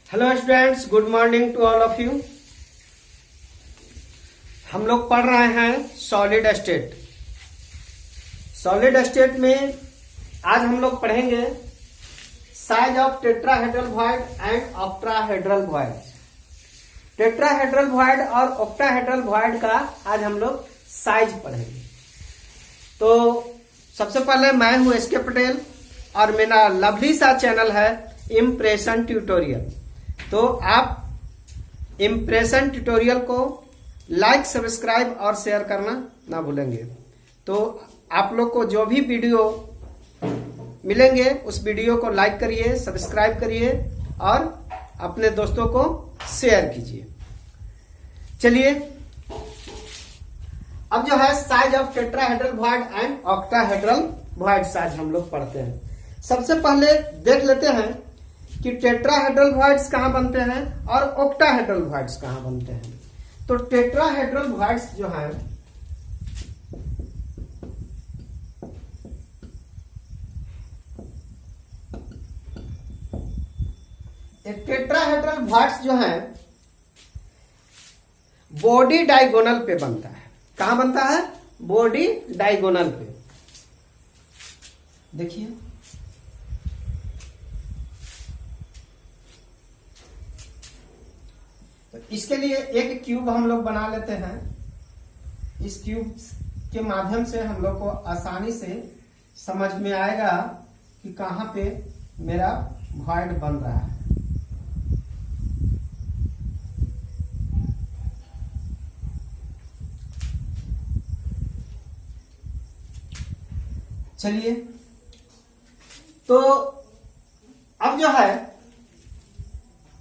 Hello students, good morning to all of you. हम लोग पढ़ रहे हैं सॉलिड स्टेट। सॉलिड स्टेट में आज हम लोग पढ़ेंगे size of tetrahedral void and octahedral void. Tetrahedral void और ऑक्टाहेड्रल वॉइड का आज हम लोग साइज पढ़ेंगे। तो सबसे पहले मैं हूं एस के पटेल और मेरा लवली सा चैनल है इम्प्रेशन ट्यूटोरियल। तो आप इम्प्रेशन ट्यूटोरियल को लाइक, सब्सक्राइब और शेयर करना ना भूलेंगे। तो आप लोग को जो भी वीडियो मिलेंगे उस वीडियो को लाइक करिए, सब्सक्राइब करिए और अपने दोस्तों को शेयर कीजिए। चलिए अब जो है size of tetrahedral void and octahedral void size हम लोग पढ़ते हैं। सबसे पहले देख लेते हैं कि टेट्राहेड्रल वॉइड्स कहां बनते हैं और ऑक्टाहेड्रल वॉइड्स कहां बनते हैं। तो टेट्राहेड्रल वॉइड्स जो है टेट्राहेड्रल वॉइड्स जो है बॉडी डायगोनल पे बनता है। कहां बनता है? बॉडी डायगोनल पे। देखिए तो इसके लिए एक क्यूब हम लोग बना लेते हैं। इस क्यूब के माध्यम से हम लोग को आसानी से समझ में आएगा कि कहां पे मेरा वॉइड बन रहा है। चलिए तो अब जो है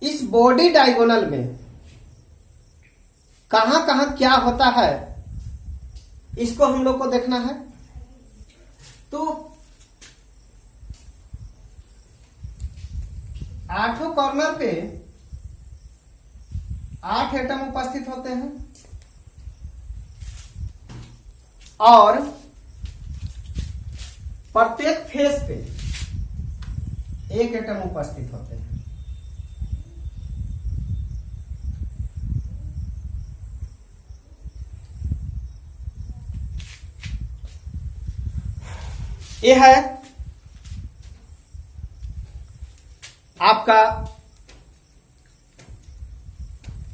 इस बॉडी डायगोनल में कहां कहां क्या होता है इसको हम लोग को देखना है। तो 8 कॉर्नर पे 8 एटम उपस्थित होते हैं और प्रत्येक फेस पे 1 एटम उपस्थित होते हैं। ये है आपका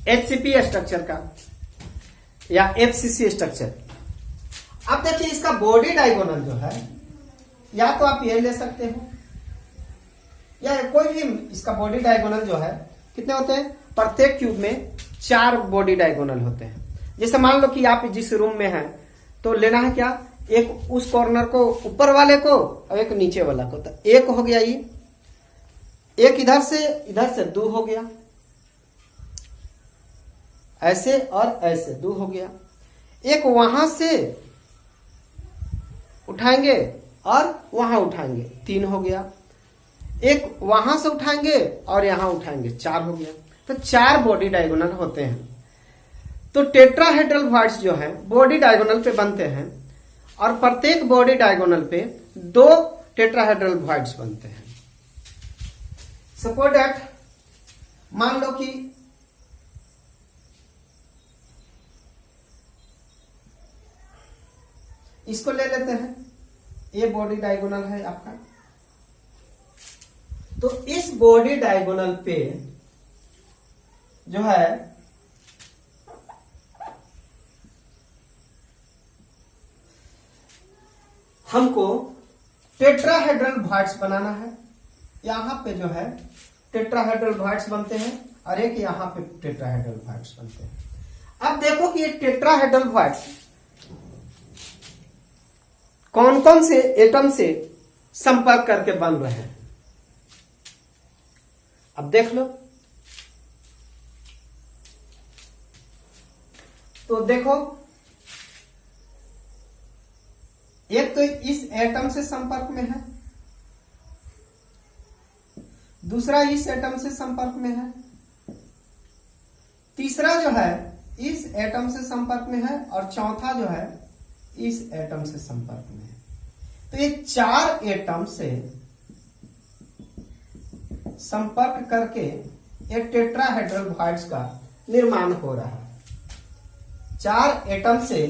HCP स्ट्रक्चर का या FCC स्ट्रक्चर। अब देखिए इसका बॉडी डायगोनल जो है या तो आप ये ले सकते हो या कोई भी इसका बॉडी डायगोनल जो है कितने होते हैं? प्रत्येक क्यूब में 4 बॉडी डायगोनल होते हैं। जैसे मान लो कि आप जिस रूम में हैं तो लेना है क्या, एक उस कॉर्नर को ऊपर वाले को और एक नीचे वाला को। तो एक हो गया ये, एक इधर से 2 हो गया, ऐसे और ऐसे 2 हो गया। एक वहां से उठाएंगे और वहां उठाएंगे 3 हो गया। एक वहां से उठाएंगे और यहां उठाएंगे 4 हो गया। तो 4 बॉडी डायगोनल होते हैं। तो टेट्राहेड्रल वॉइड्स जो है बॉडी डायगोनल पे बनते हैं और प्रत्येक बॉडी डायगोनल पे 2 टेट्राहेड्रल वॉइड्स बनते हैं। सपोज दैट मान लो कि इसको ले लेते हैं, ये बॉडी डायगोनल है आपका। तो इस बॉडी डायगोनल पे जो है हमको टेट्राहेड्रल वॉइड्स बनाना है। यहां पे जो है टेट्राहेड्रल वॉइड्स बनते हैं और एक यहां पे टेट्राहेड्रल वॉइड्स बनते हैं। अब देखो कि ये टेट्राहेड्रल वॉइड्स कौन कौन से एटम से संपर्क करके बन रहे हैं। अब देख लो तो देखो एक तो इस एटम से संपर्क में है, दूसरा इस एटम से संपर्क में है, तीसरा जो है इस एटम से संपर्क में है और चौथा जो है इस एटम से संपर्क में है। तो ये 4 एटम से संपर्क करके एक टेट्राहेड्रल वॉइड्स का निर्माण हो रहा है। 4 एटम से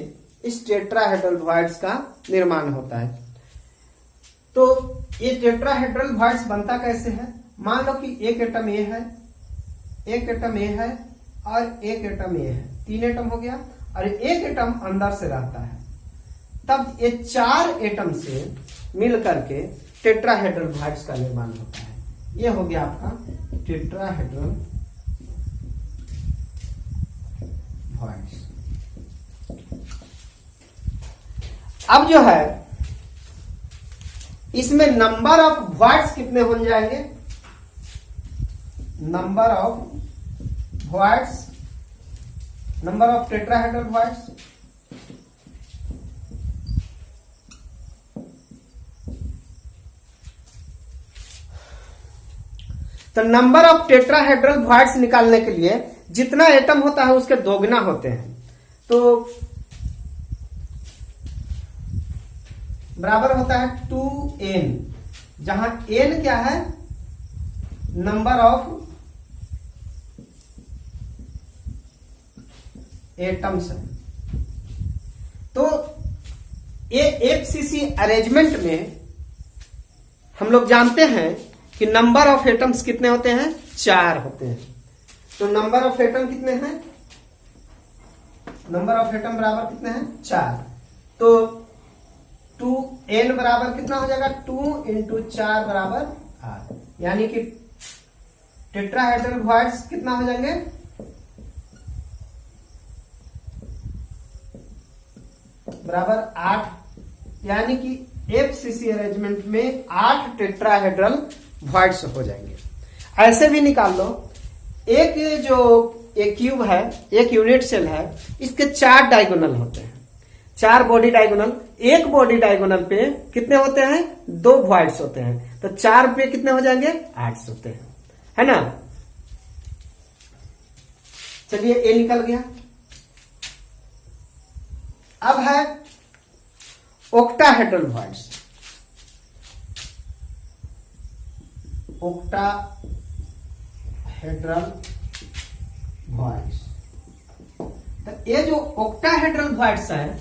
इस टेट्राहेड्रल वॉइड्स का निर्माण होता है। तो ये टेट्राहेड्रल वॉइड्स बनता कैसे है? मान लो कि एक एटम ए है, एक एटम ए है और एक एटम ए है, 3 एटम हो गया, और एक एटम अंदर से रहता है। तब ये 4 एटम से मिल करके टेट्राहेड्रल वॉइड्स का निर्माण होता है। ये हो गया आपका टेट्राहेड्रल वॉइड्स। अब जो है इसमें नंबर ऑफ वॉइड्स कितने हो जाएंगे? Number of voids, number of tetrahedral voids, तो नंबर ऑफ टेट्राहेड्रल वॉइड्स निकालने के लिए जितना एटम होता है उसके दोगुना होते हैं। तो बराबर होता है 2n, जहां n क्या है? नंबर ऑफ एटम्स है। तो ये एफसीसी अरेंजमेंट में हम लोग जानते हैं कि नंबर ऑफ एटम्स कितने होते हैं? 4 होते हैं। तो नंबर ऑफ एटम कितने हैं? नंबर ऑफ एटम बराबर कितने हैं? 4। तो 2n बराबर कितना हो जाएगा? 2 × 4 बराबर 8, यानी कि टेट्राहेड्रल वॉइड्स कितना हो जाएंगे? बराबर 8, यानी कि एफसीसी अरेंजमेंट में 8 टेट्राहेड्रल वॉइड्स हो जाएंगे। ऐसे भी निकाल लो, एक जो एक क्यूब है, एक यूनिट सेल है, इसके 4 डायगोनल होते हैं, 4 बॉडी डायगोनल। एक बॉडी डायगोनल पे कितने होते हैं? 2 वॉइड्स होते हैं। तो 4 पे कितने हो जाएंगे? 8 होते हैं, है ना। चलिए ए निकल गया। अब है ऑक्टाहेड्रल वॉइड्स। ऑक्टाहेड्रल वॉइड्स, तो ये जो ऑक्टाहेड्रल वॉइड्स है,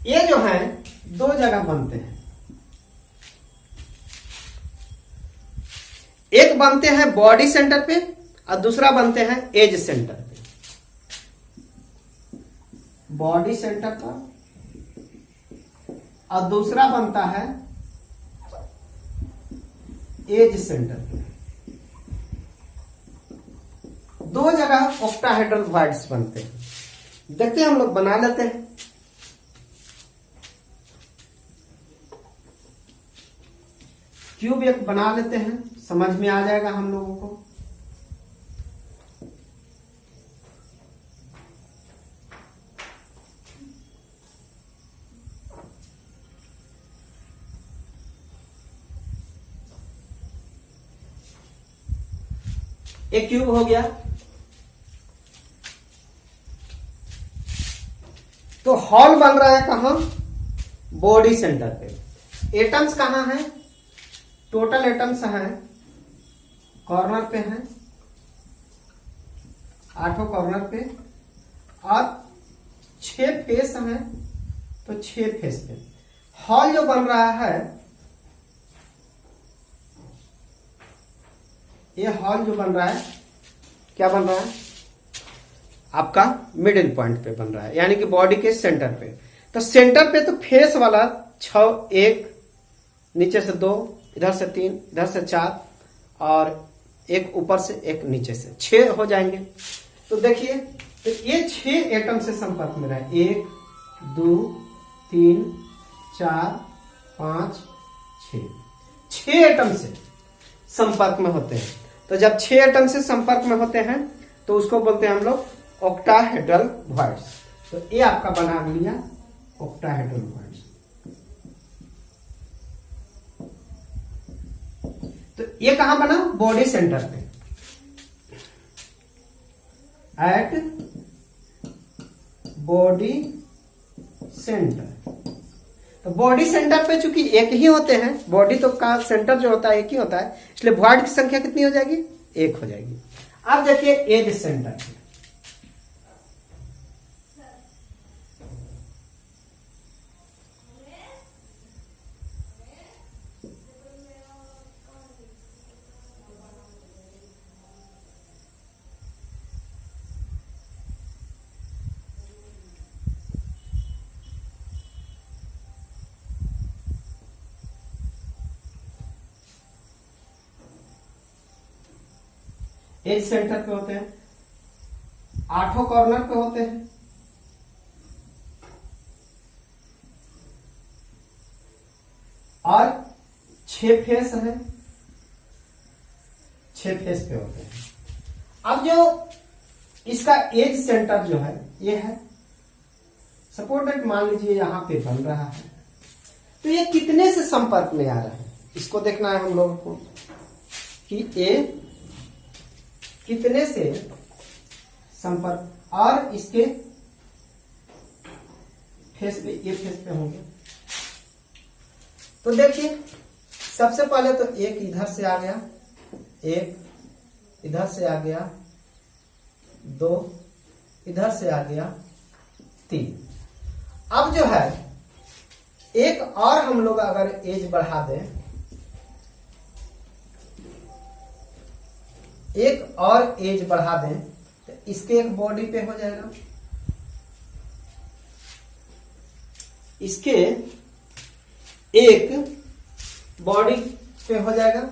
ये जो है 2 जगह बनते हैं। एक बनते हैं बॉडी सेंटर पे और दूसरा बनते हैं एज सेंटर पे। बॉडी सेंटर पर और दूसरा बनता है एज सेंटर पे। 2 जगह ऑक्टाहेड्रल वॉइड्स बनते हैं। देखते हैं, हम लोग बना लेते हैं। क्यूब एक बना लेते हैं, समझ में आ जाएगा हम लोगों को। एक क्यूब हो गया। तो हॉल बन रहा है कहां? बॉडी सेंटर पे। एटम्स कहां हैं? टोटल एटम्स हैं कॉर्नर पे हैं, 8 कॉर्नर पे, और 6 फेस हैं, तो 6 फेस पे। हॉल जो बन रहा है, ये हॉल जो बन रहा है, क्या बन रहा है? आपका मिडिल पॉइंट पे बन रहा है, यानी कि बॉडी के सेंटर पे। तो सेंटर पे तो फेस वाला 6, 1 नीचे से 2, इधर से 3, इधर से 4, और एक ऊपर से, एक नीचे से, 6 हो जाएंगे। तो देखिए, तो ये 6 एटम से संपर्क में रहा है। 1, 2, 3, 4, 5, 6। 6 एटम से संपर्क में होते हैं। तो जब 6 एटम से संपर्क में होते हैं तो उसको बोलते हैं हम लोग ऑक्टाहेड्रल वॉइड्स। तो ये आपका बना लिया ऑक्टाहेड्रल वॉइड्स। तो ये कहां बना? बॉडी सेंटर पे, एट बॉडी सेंटर। तो बॉडी सेंटर पे चूंकि एक ही होते हैं, बॉडी तो का सेंटर जो होता है एक ही होता है, इसलिए वॉइड की संख्या कितनी हो जाएगी? 1 हो जाएगी। अब देखिए एज सेंटर, एज सेंटर पे होते हैं, 8 कॉर्नर पे होते हैं, और 6 फेस है, 6 फेस पे होते हैं। अब जो इसका एज सेंटर जो है ये है, सपोज दैट मान लीजिए यहां पे बन रहा है, तो ये कितने से संपर्क में आ रहा है, इसको देखना है हम लोगों को कि ये कितने से संपर्क, और इसके फेस पे, ये फेस पे होंगे। तो देखिए सबसे पहले तो एक इधर से आ गया, एक इधर से आ गया, 2 इधर से आ गया, 3। अब जो है एक और हम लोग अगर एज बढ़ा दें, एक और एज बढ़ा दें तो इसके एक बॉडी पे हो जाएगा, इसके एक बॉडी पे हो जाएगा,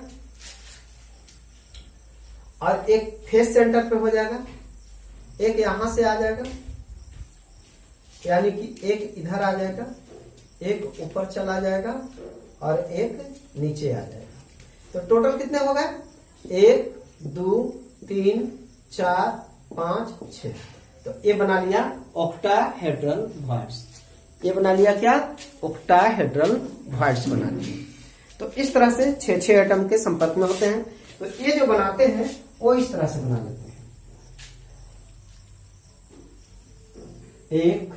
और एक फेस सेंटर पे हो जाएगा, एक यहां से आ जाएगा, यानी कि एक इधर आ जाएगा, एक ऊपर चला जाएगा, और एक नीचे आ जाएगा। तो टोटल कितने हो गए, 1 2 3 4 5 6। तो ये बना लिया ऑक्टाहेड्रल वॉइड्स। ये बना लिया क्या, ऑक्टाहेड्रल वॉइड्स बना लिया। तो इस तरह से 6 एटम के संपर्क में होते हैं। तो ये जो बनाते हैं वो इस तरह से बना लेते हैं, 1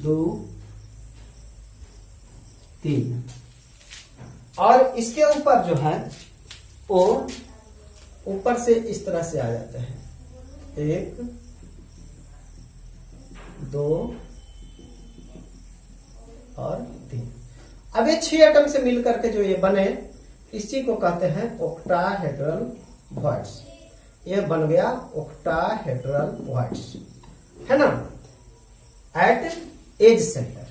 2 3, और इसके ऊपर जो है वो ऊपर से इस तरह से आ जाता है, 1 2 और 3। अब ये 6 एटम से मिल करके जो ये बने, इस चीज को कहते हैं ऑक्टाहेड्रल वॉइड्स। ये बन गया ऑक्टाहेड्रल वॉइड्स, है ना, at edge centre,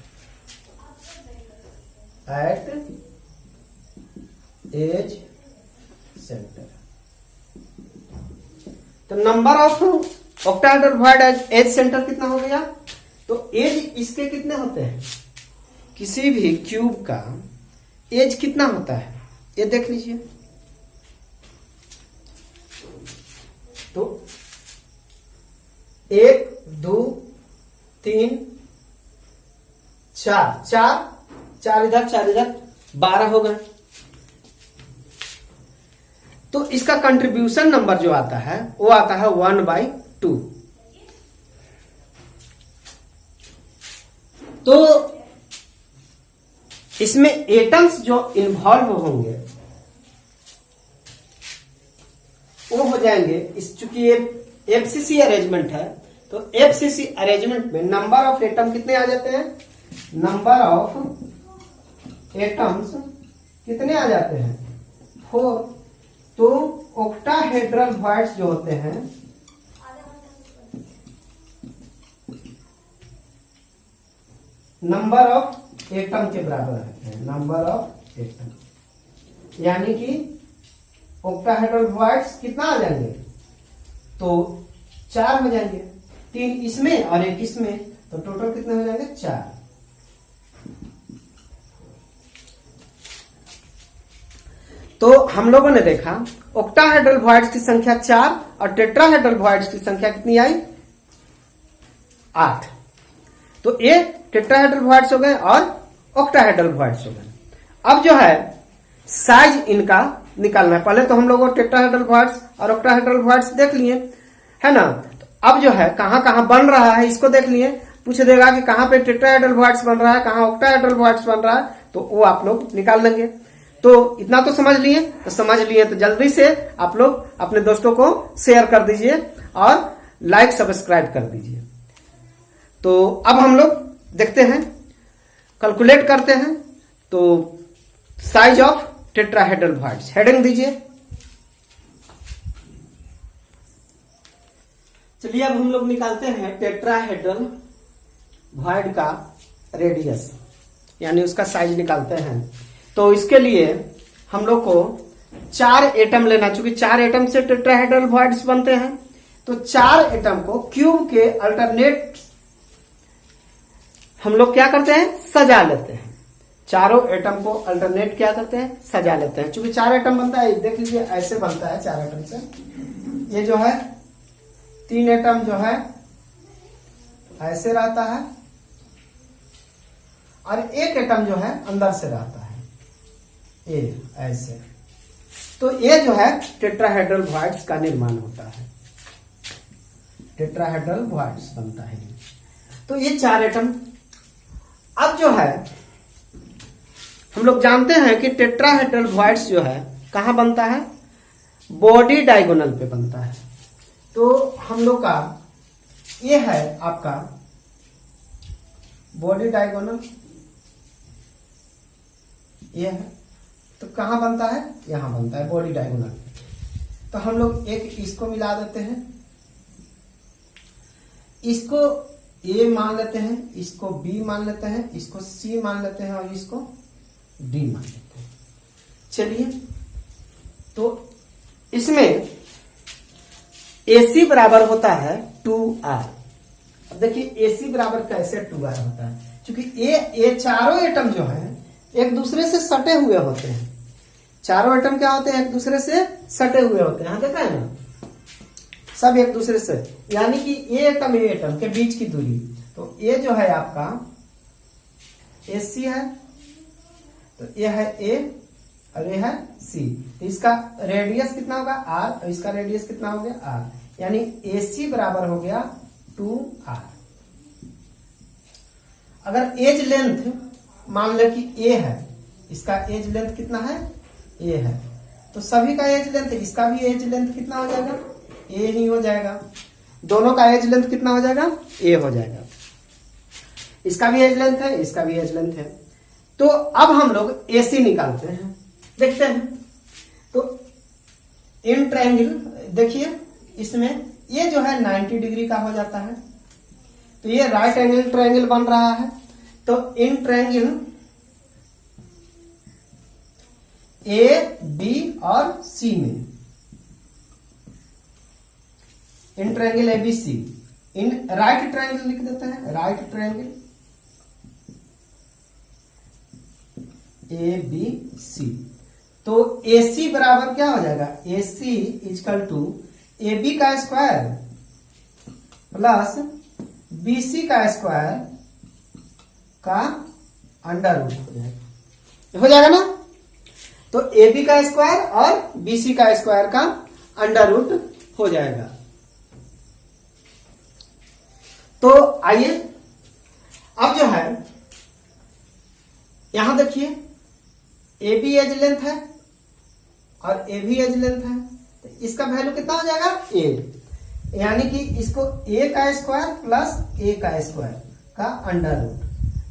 at edge centre. तो number of octahedral void edge centre कितना हो गया, तो एज इसके कितने होते हैं, किसी भी क्यूब का एज कितना होता है ये देख लीजिए। तो 1 2 3 4, 4 इधर 4 इधर, 12 हो गए। तो इसका कंट्रीब्यूशन नंबर जो आता है वो आता है 1/2। तो इसमें एटम्स जो इन्वॉल्व होंगे वो हो जाएंगे, इस चूंकि ये एफसीसी अरेंजमेंट है, तो एफसीसी अरेंजमेंट में नंबर ऑफ एटम कितने आ जाते हैं, नंबर ऑफ एटम्स कितने आ जाते हैं, 4। तो ऑक्टाहेड्रल वॉइड्स जो होते हैं नंबर ऑफ एटम के बराबर रहते हैं, नंबर ऑफ एटम, यानी कि ऑक्टाहेड्रल वॉइड्स कितना आ जाएंगे, तो 4 हो जाएंगे, 3 इसमें और 1 इसमें, तो टोटल कितने हो जाएंगे, 4। तो हम लोगों ने देखा ऑक्टाहेड्रल वॉइड्स की संख्या 4 और टेट्राहेड्रल वॉइड्स की संख्या कितनी आई, 8। तो ये टेट्राहेड्रल वॉइड्स हो गए और ऑक्टाहेड्रल वॉइड्स हो गए। अब जो है साइज इनका निकालना है। पहले तो हम लोगों टेट्राहेड्रल वॉइड्स और ऑक्टाहेड्रल वॉइड्स देख लिए, है ना। तो अब जो है कहां कहां बन रहा है इसको देख लिए। पूछ देगा कि कहां पे टेट्राहेड्रल वॉइड्स बन रहा है, कहां ऑक्टाहेड्रल वॉइड्स बन रहा है, तो वो आप लोग निकाल लेंगे। तो इतना तो समझ लिए तो जल्दी से आप लोग अपने दोस्तों को शेयर कर दीजिए और लाइक सब्सक्राइब कर दीजिए। तो अब हम लोग देखते हैं, कैलकुलेट करते हैं। तो size of tetrahedral voids, heading दीजिए। चलिए अब हम लोग निकालते हैं टेट्राहेड्रल वॉइड का रेडियस, यानी उसका साइज निकालते हैं। तो इसके लिए हम लोग को 4 एटम लेना, चूंकि 4 एटम से टेट्राहेड्रल वॉइड्स बनते हैं। तो 4 एटम को क्यूब के अल्टरनेट हम लोग क्या करते हैं, सजा लेते हैं। चारों एटम को अल्टरनेट क्या करते हैं, सजा लेते हैं। चूंकि 4 एटम बनता है, देख लीजिए ऐसे बनता है 4 एटम से। ये जो है 3 एटम जो है ऐसे रहता है और 1 एटम जो है अंदर से रहता है, ये ऐसे। तो ये जो है टेट्राहेड्रल वॉइड्स का निर्माण होता है, टेट्राहेड्रल वॉइड्स बनता है। तो ये 4 एटम। अब जो है हम लोग जानते हैं कि टेट्राहेड्रल वॉइड्स जो है कहां बनता है, बॉडी डायगोनल पे बनता है। तो हम लोग का ये है आपका बॉडी डायगोनल, ये है। तो कहां बनता है, यहां बनता है बॉडी डायगोनल। तो हम लोग एक इसको मिला देते हैं, इसको ए मान लेते हैं, इसको बी मान लेते हैं, इसको सी मान लेते हैं और इसको डी मान लेते हैं। चलिए, तो इसमें AC बराबर होता है 2R। अब देखिए AC बराबर कैसे 2R होता है, क्योंकि ये चारों एटम जो है एक दूसरे से सटे हुए होते हैं। चारों एटम क्या होते हैं, एक दूसरे से सटे हुए होते हैं। देखा है ना, सब एक दूसरे से, यानी कि ये एटम के बीच की दूरी। तो ये जो है आपका AC है, तो ये है A और ये है C। तो इसका रेडियस कितना होगा R और इसका रेडियस कितना हो गया R, यानी AC बराबर हो गया 2R। अगर एज लेंथ मान लो कि A है, इसका एज लेंथ कितना है, A है, तो सभी का एज लेंथ, इसका भी एज लेंथ कितना हो जाएगा, A ही हो जाएगा। दोनों का एज लेंथ कितना हो जाएगा, A हो जाएगा। इसका भी एज लेंथ है, इसका भी एज लेंथ है। तो अब हम लोग AC निकालते हैं, देखते हैं। तो इन ट्रायंगल देखिए, इसमें ये जो है 90 डिग्री का हो जाता है। तो ये राइट एंगल ट्रायंगल बन रहा है। तो इन ट्रायंगल A, B और C में, in triangle ABC, in right triangle लिख देते हैं, राइट ट्रायंगल ABC। तो AC बराबर क्या हो जाएगा, AC इजकल टू AB का स्क्वायर प्लस BC का स्क्वायर का अंडर रूट हो जाएगा ना। तो AB का स्क्वायर और BC का स्क्वायर का अंडर रूट हो जाएगा। तो आइए अब जो है यहां देखिए, AB एज लेंथ है और AB एज लेंथ है। तो इसका वैल्यू कितना हो जाएगा, A, यानी कि इसको A का स्क्वायर प्लस A का स्क्वायर का अंडर रूट।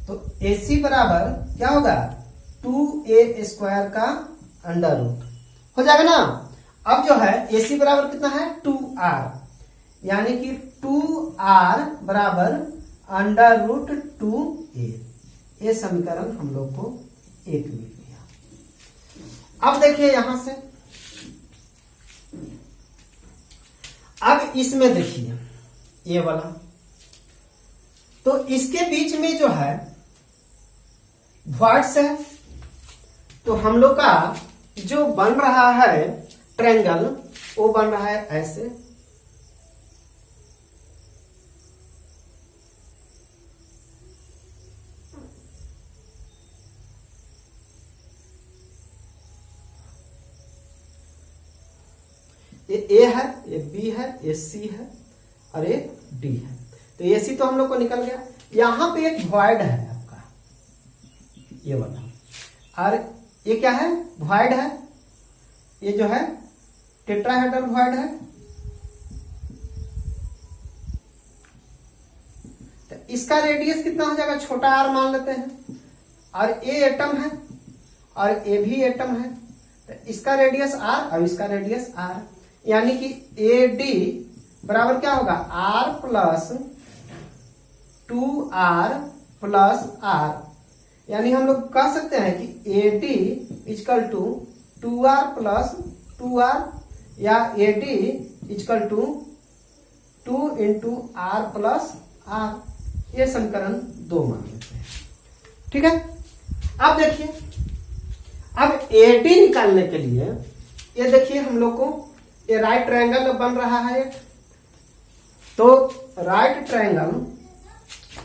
तो AC बराबर क्या होगा, 2A स्क्वायर का अंडर रूट हो जाएगा ना। अब जो है AC बराबर कितना है, 2R, यानी कि 2R बराबर अंडर रूट 2A। ये समीकरण हम लोग को 1 मिल गया। अब देखिए यहां से, अब इसमें देखिए ये वाला, तो इसके बीच में जो है वॉइड्स है। तो हम लोग का जो बन रहा है ट्रायंगल, वो बन रहा है ऐसे। ये A है, ये B है, ये C है और ये D है। तो ये C तो हम लोग को निकल गया। यहां पे एक वॉइड है आपका, ये वाला, और ये क्या है, वॉइड है, ये जो है टेट्राहेड्रल वॉइड है। तो इसका रेडियस कितना हो जाएगा, छोटा आर मान लेते हैं, और ए एटम है और ए भी एटम है, तो इसका रेडियस आर और इसका रेडियस आर, यानी कि ए डी बराबर क्या होगा, are plus 2r plus are, यानी हम लोग कह सकते हैं कि A D equal to 2r plus 2r, या A D equal to 2 into r plus r. ये समीकरण 2 मान लेते हैं। ठीक है, अब देखिए, अब ए डी निकालने के लिए ये देखिए हम लोग को ये राइट ट्रायंगल बन रहा है एक, तो राइट ट्रायंगल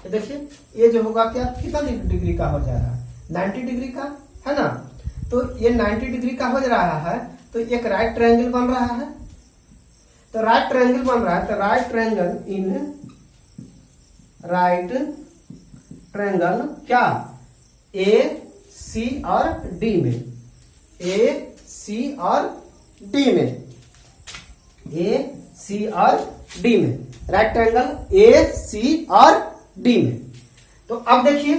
देखिए ये जो होगा क्या, कितना डिग्री का हो जा रहा है, 90 डिग्री का है ना। तो ये 90 डिग्री का हो रहा है, तो एक राइट ट्रायंगल बन रहा है। तो राइट ट्रायंगल बन रहा है, तो right triangle in right triangle क्या, ए सी और डी में, ए सी और डी में, ए सी और डी में, राइट ट्रायंगल ए सी और डी में। तो अब देखिए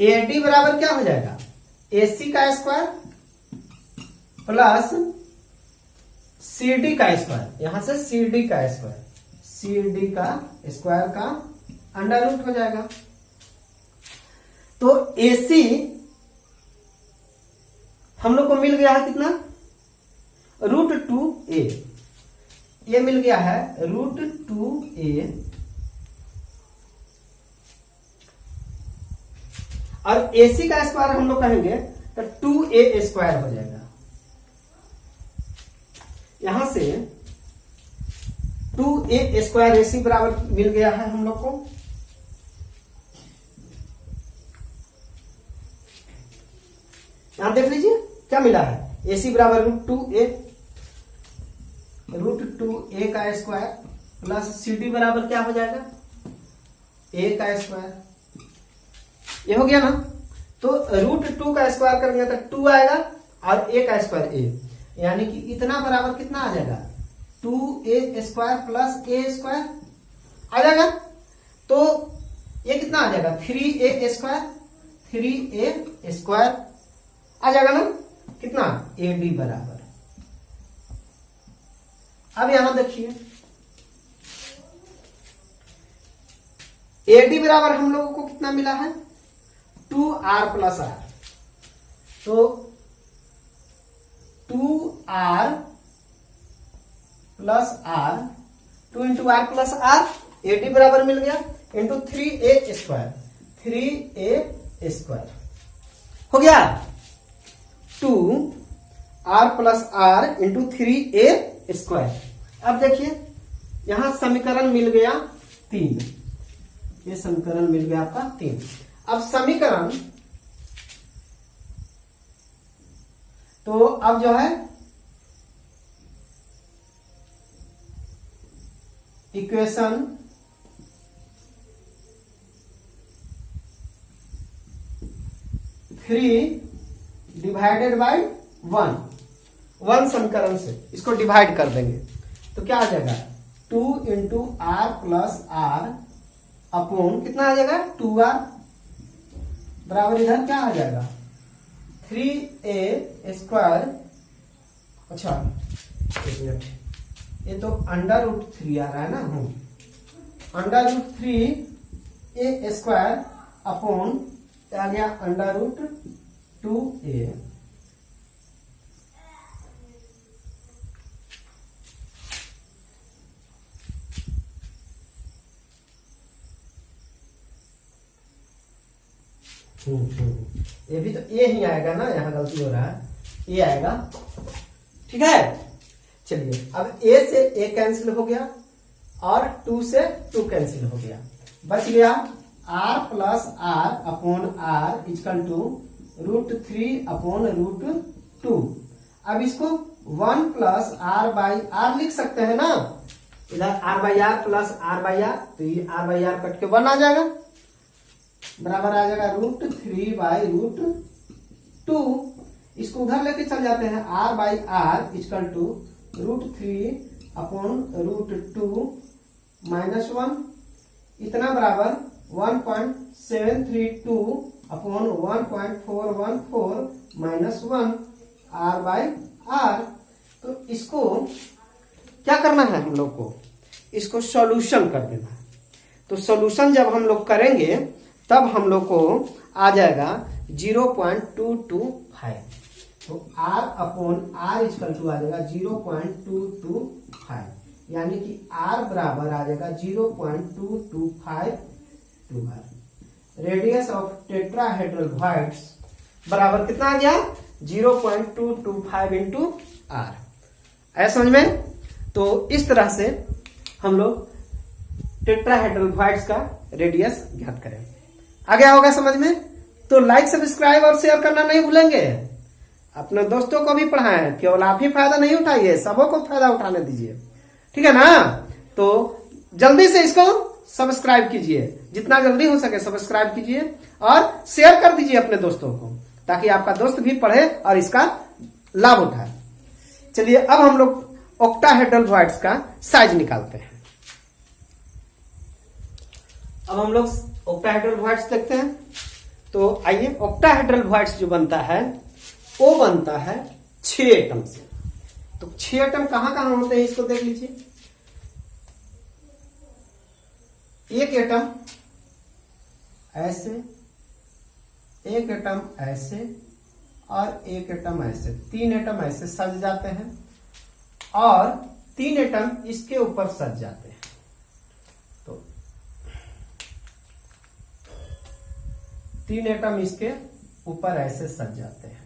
ए डी बराबर क्या हो जाएगा, ए सी का स्क्वायर प्लस सी डी का स्क्वायर, यहां से सी डी का स्क्वायर, सी डी का स्क्वायर का अंडर रूट हो जाएगा। तो ए सी हम लोग को मिल गया है कितना, √2a, ये मिल गया है √2a, और AC का स्क्वायर हम लोग कहेंगे तो 2a स्क्वायर हो जाएगा। यहां से 2a स्क्वायर AC बराबर मिल गया है हम लोग को। यहां देख लीजिए क्या मिला है, AC बराबर √2a का स्क्वायर प्लस CD बराबर क्या हो जाएगा, a का स्क्वायर, ये हो गया ना। तो √2 का स्क्वायर करेंगे तो 2 आएगा और a का स्क्वायर a, यानी कि इतना बराबर कितना आ जाएगा, 2a square plus a square आ जाएगा। तो ये कितना आ जाएगा, 3a स्क्वायर, 3a स्क्वायर आ जाएगा ना, कितना, AD बराबर। अब यहां देखिए AD बराबर हम लोगों को कितना मिला है, 2r प्लस r, तो 2r plus r, 2 into r plus r, AD बराबर मिल गया into 3a square, 3a square हो गया, 2r plus r into 3a square. अब देखिए यहां समीकरण मिल गया 3, ये समीकरण मिल गया आपका 3। अब समीकरण, तो अब जो है इक्वेशन थ्री डिवाइडेड बाई 1 समीकरण से इसको डिवाइड कर देंगे तो क्या आ जाएगा, 2 into r plus r upon कितना आ जाएगा, 2r बराबर इधर क्या आ जाएगा, 3a स्क्वायर। अच्छा एक मिनट, ये तो √3 आ रहा है ना, √3a स्क्वायर अपॉन आ गया √2a। ये भी तो ये ही आएगा ना, यहाँ गलती हो रहा है, ये आएगा। ठीक है, चलिए अब a से a कैंसिल हो गया और 2 से 2 कैंसिल हो गया, बच गया r plus r upon r equal to √3 upon √2। अब इसको 1 प्लस r बाई r लिख सकते हैं ना, इधर r by r plus r by r, तो ये r बाई r कट के 1 आ जाएगा। बराबर आ जाएगा √3/√2। इसको उधर लेके चल जाते हैं, r/r इक्वल टू √3/√2 माइनस 1, इतना बराबर 1.732/1.414 माइनस 1 r/r। तो इसको क्या करना है हम लोग को, इसको सॉल्यूशन कर देना है। तो सॉल्यूशन जब हम लोग करेंगे तब हम लोग को आ जाएगा 0.225। तो r/r इक्वल टू आ जाएगा 0.225, यानी कि r बराबर आ जाएगा 0.225। रेडियस ऑफ टेट्राहेड्रल भॉइड्स बराबर कितना आ गया, 0.225 इंटू r। आया समझ में? तो इस तरह से हम लोग टेट्राहेड्रल भॉइड्स का रेडियस ज्ञात करें। आ गया होगा समझ में? तो लाइक, सब्सक्राइब और शेयर करना नहीं भूलेंगे। अपने दोस्तों को भी पढ़ाएं, केवल आप ही फायदा नहीं उठाइए, सबों को फायदा उठाने दीजिए, ठीक है ना? तो जल्दी से इसको सब्सक्राइब कीजिए, जितना जल्दी हो सके सब्सक्राइब कीजिए और शेयर कर दीजिए अपने दोस्तों को, ताकि आपका दोस्त भी पढ़े और इसका लाभ उठाए। चलिए अब हम लोग ऑक्टाहेड्रल भॉइड्स का साइज निकालते हैं। अब हम लोग ऑक्टाहेड्रल भॉइड्स देखते हैं। तो आइए, ऑक्टाहेड्रल भॉइड्स जो बनता है वो बनता है 6 एटम से। तो 6 एटम कहां कहां होते हैं इसको देख लीजिए। एक एटम ऐसे, एक एटम ऐसे और एक एटम ऐसे, 3 एटम ऐसे सज जाते हैं और 3 एटम इसके ऊपर सज जाते हैं। तो 3 एटम इसके ऊपर ऐसे सज जाते हैं।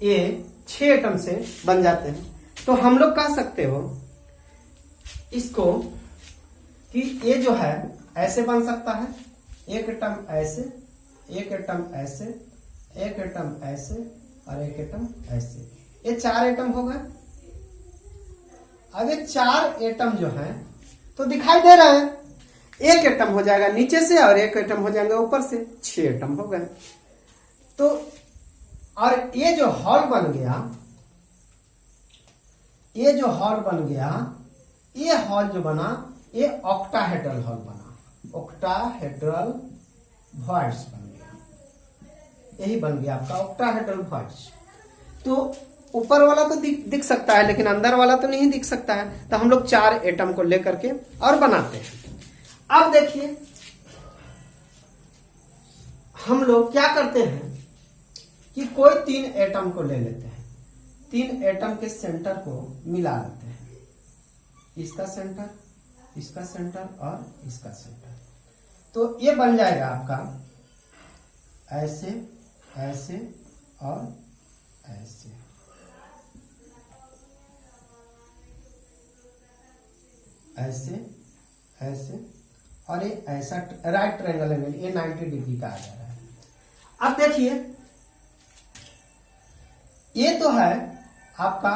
ये 6 एटम से बन जाते हैं। तो हम लोग कह सकते हो इसको कि ये जो है ऐसे बन सकता है, एक एटम ऐसे, एक एटम ऐसे, एक एटम ऐसे और एक एटम ऐसे। ये 4 एटम हो गए। अब ये 4 एटम जो है तो दिखाई दे रहा है, एक एटम हो जाएगा नीचे से और एक एटम हो जाएगा ऊपर से, 6 एटम हो गए। तो और ये जो हॉल बन गया, ये जो हॉल बन गया, ये हॉल जो बना ये ऑक्टाहेड्रल हॉल बना, ऑक्टाहेड्रल भॉइड्स बन गया। यही बन गया आपका ऑक्टाहेड्रल भॉइड्स। तो ऊपर वाला तो दिख सकता है, लेकिन अंदर वाला तो नहीं दिख सकता है। तो हम लोग 4 एटम को लेकर के और बनाते हैं। अब देखिए हम लोग क्या करते हैं कि कोई 3 एटम को ले लेते हैं, 3 एटम के सेंटर को मिला लेते हैं, इसका सेंटर, इसका सेंटर और इसका सेंटर। तो ये बन जाएगा आपका ऐसे, ऐसे और ऐसे। ऐसे, ऐसे और ये ऐसा राइट ट्रायंगल एंगल, ये 90 डिग्री का आ जा रहा है। अब देखिए ये तो है आपका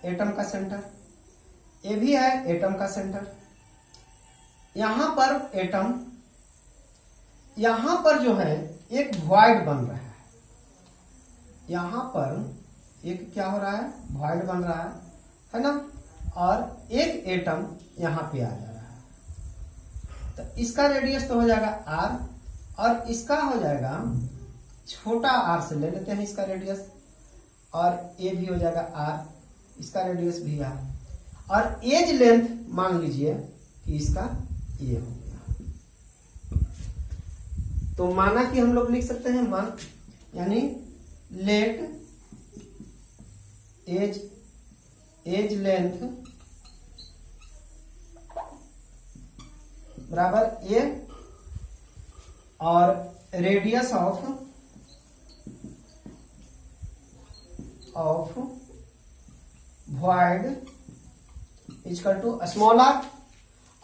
एटम का सेंटर, ये भी है एटम का सेंटर। यहां पर एटम, यहां पर जो है एक वॉइड बन रहा है, यहां पर एक क्या हो रहा है, वॉइड बन रहा है ना? और एक एटम यहां पे आ जा रहा है। तो इसका रेडियस तो हो जाएगा r और इसका हो जाएगा छोटा r से ले लेते हैं इसका रेडियस, और ये भी हो जाएगा r, इसका रेडियस भी r। और एज लेंथ मान लीजिए कि इसका ये हो गया। तो माना कि हम लोग लिख सकते हैं मान, यानी लेट एज लेंथ बराबर ए और radius of void equal to small r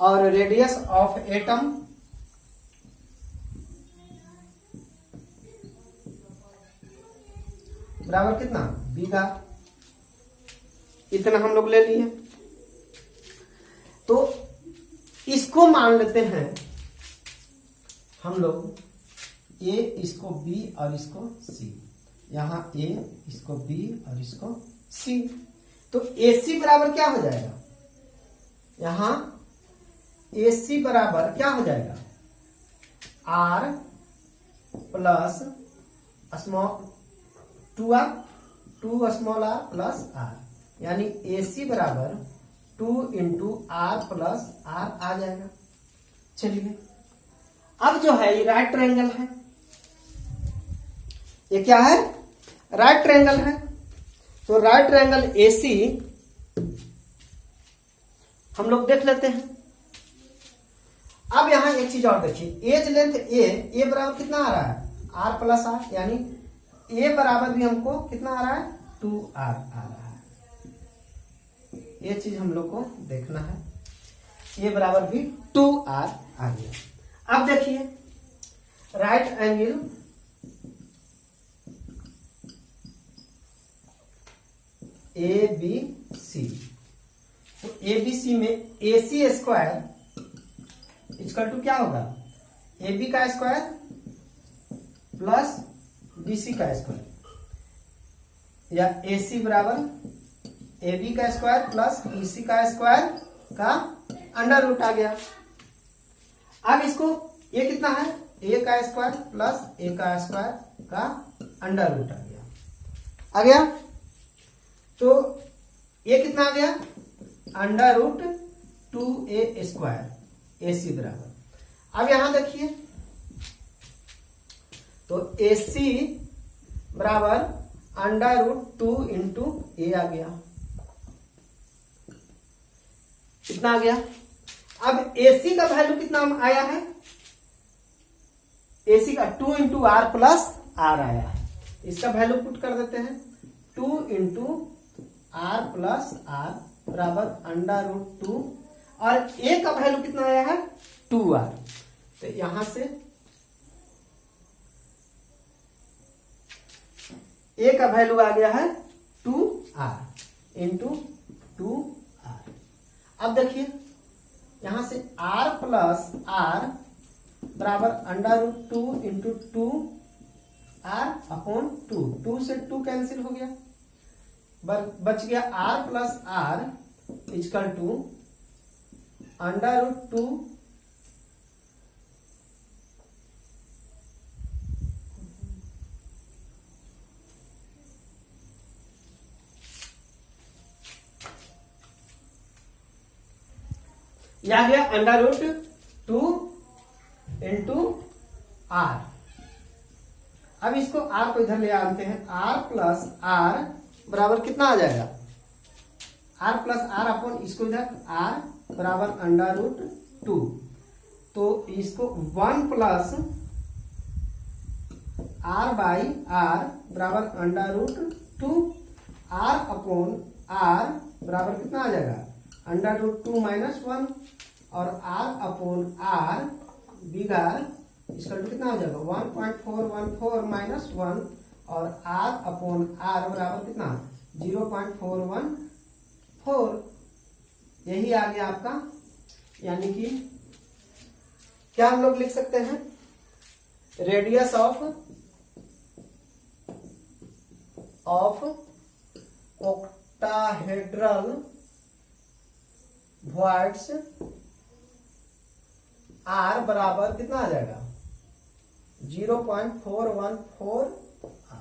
और रेडियस ऑफ एटम बराबर कितना, बिग r। इतना हम लोग ले लिए। तो इसको मान लेते हैं हम लोग ए, इसको बी और इसको सी। यहां ए, इसको बी और इसको सी। तो AC बराबर क्या हो जाएगा? यहां AC बराबर क्या हो जाएगा? R plus small 2R, 2 small r plus R, यानी AC बराबर 2 इंटू R प्लस R आ जाएगा। चलिए अब जो है ये राइट ट्रायंगल है। ये क्या है? राइट ट्रायंगल है। तो राइट ट्रायंगल AC हम लोग देख लेते हैं। अब यहां एक चीज और देखिए, एज लेंथ ए बराबर कितना आ रहा है? R प्लस R, यानी ए बराबर भी हमको कितना आ रहा है? 2R आ रहा है। ये चीज हम लोग को देखना है। ए बराबर भी 2R आ गया। अब देखिए राइट एंगल ABC, तो ABC में AC स्क्वायर इक्वल टू क्या होगा? AB का स्क्वायर प्लस BC का स्क्वायर, या AC बराबर AB का स्क्वायर प्लस BC का स्क्वायर का अंडर रूट आ गया। अब इसको ये कितना है? A का स्क्वायर प्लस A का स्क्वायर का अंडर रूट आ गया। तो ये कितना आ गया? Under root 2A square AC बराबर। अब यहां देखिए, तो AC बराबर अंडर रूट 2 इंटू ए आ गया। कितना आ गया? अब AC का वैल्यू कितना आया है? AC का 2 इंटू R प्लस R आया है। इसका वैल्यू पुट कर देते हैं, 2 इंटू R प्लस R बराबर अंडर रूट 2, और A का वैल्यू कितना आया है? 2R। तो यहां से A का वैल्यू आ गया है 2R इंटू 2R। अब देखिए यहां से R प्लस R बराबर under root 2 into 2R upon 2, 2 से 2 कैंसिल हो गया, बच गया R plus R equal to under root 2 आ गया अंडर रूट 2 इंटू R। अब इसको R को इधर ले आते हैं, R प्लस R बराबर कितना आ जाएगा? R प्लस R अपॉन इसको इधर R बराबर अंडर रूट 2, तो इसको 1 प्लस R बाई R बराबर under root 2, R upon R बराबर कितना आ जाएगा? अंडर रूट 2 माइनस 1, और R अपॉन R बिगाड़ इसका कितना हो जाएगा? 1.414 माइनस 1, और R अपॉन R बराबर कितना? 0.414। यही आ गया आपका, यानी कि क्या हम लोग लिख सकते हैं? Radius of octahedral voids R बराबर कितना आ जाएगा? 0.414 R।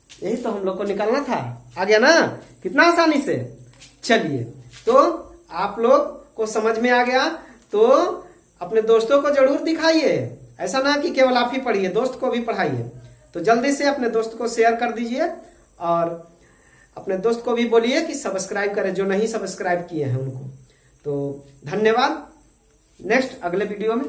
यही तो हम लोग को निकालना था। आ गया ना कितना आसानी से? चलिए, तो आप लोग को समझ में आ गया तो अपने दोस्तों को जरूर दिखाइए। ऐसा ना कि केवल आप ही पढ़िए, दोस्त को भी पढ़ाइए। तो जल्दी से अपने दोस्त को शेयर कर दीजिए, और अपने दोस्त को भी बोलिए कि सब्सक्राइब करें, जो नहीं सब्सक्राइब किए हैं उनको। तो धन्यवाद। नेक्स्ट अगले वीडियो में